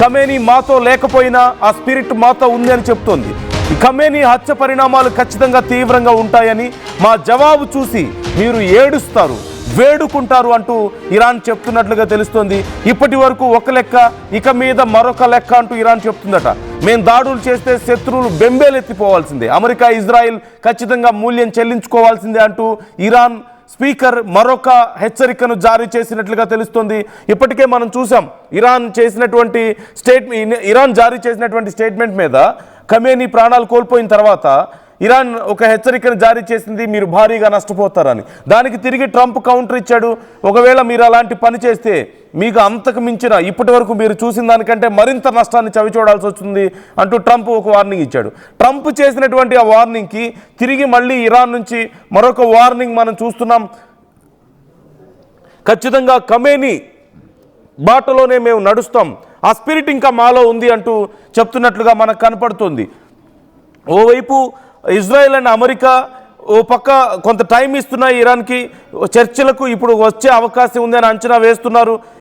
Khamenei మాతో లేకపోయినా ఆ స్పిరిట్ మాతో ఉంది అని చెప్తోంది. ఈ ఖమేనీ హత్య పరిణామాలు ఖచ్చితంగా తీవ్రంగా ఉంటాయని, మా జవాబు చూసి మీరు ఏడుస్తారు, వేడుకుంటారు అంటూ ఇరాన్ చెప్తున్నట్లుగా తెలుస్తోంది. ఇప్పటి వరకు ఒక లెక్క, ఇక మీద మరొక లెక్క అంటూ ఇరాన్ చెప్తుందట. మేము దాడులు చేస్తే శత్రువులు బెంబేలెత్తిపోవాల్సిందే, అమెరికా ఇజ్రాయిల్ ఖచ్చితంగా మూల్యం చెల్లించుకోవాల్సిందే అంటూ ఇరాన్ స్పీకర్ మరొక హెచ్చరికను జారీ చేసినట్లుగా తెలుస్తోంది. ఇప్పటికే మనం చూసాం ఇరాన్ జారీ చేసినటువంటి స్టేట్మెంట్ మీద ఖమేనీ ప్రాణాలు కోల్పోయిన తర్వాత ఇరాన్ ఒక హెచ్చరికను జారీ చేసింది, మీరు భారీగా నష్టపోతారని. దానికి తిరిగి ట్రంప్ కౌంటర్ ఇచ్చాడు, ఒకవేళ మీరు అలాంటి పని చేస్తే మీకు అంతకు మించిన ఇప్పటి వరకు మీరు చూసిన దానికంటే మరింత నష్టాన్ని చవిచూడాల్సి వస్తుంది అంటూ ట్రంప్ ఒక వార్నింగ్ ఇచ్చాడు. ట్రంప్ చేసినటువంటి ఆ వార్నింగ్కి తిరిగి మళ్ళీ ఇరాన్ నుంచి మరొక వార్నింగ్ మనం చూస్తున్నాం. ఖచ్చితంగా ఖమేనీ బాటలోనే మేము నడుస్తాం, ఆ స్పిరిట్ ఇంకా మాలో ఉంది అంటూ చెప్తున్నట్లుగా మనకు కనపడుతుంది. ఓవైపు ఇజ్రాయెల్ అండ్ అమెరికా ఓ పక్క కొంత టైం ఇస్తున్నాయి ఇరాన్కి, చర్చలకు ఇప్పుడు వచ్చే అవకాశం ఉందని అంచనా వేస్తున్నారు.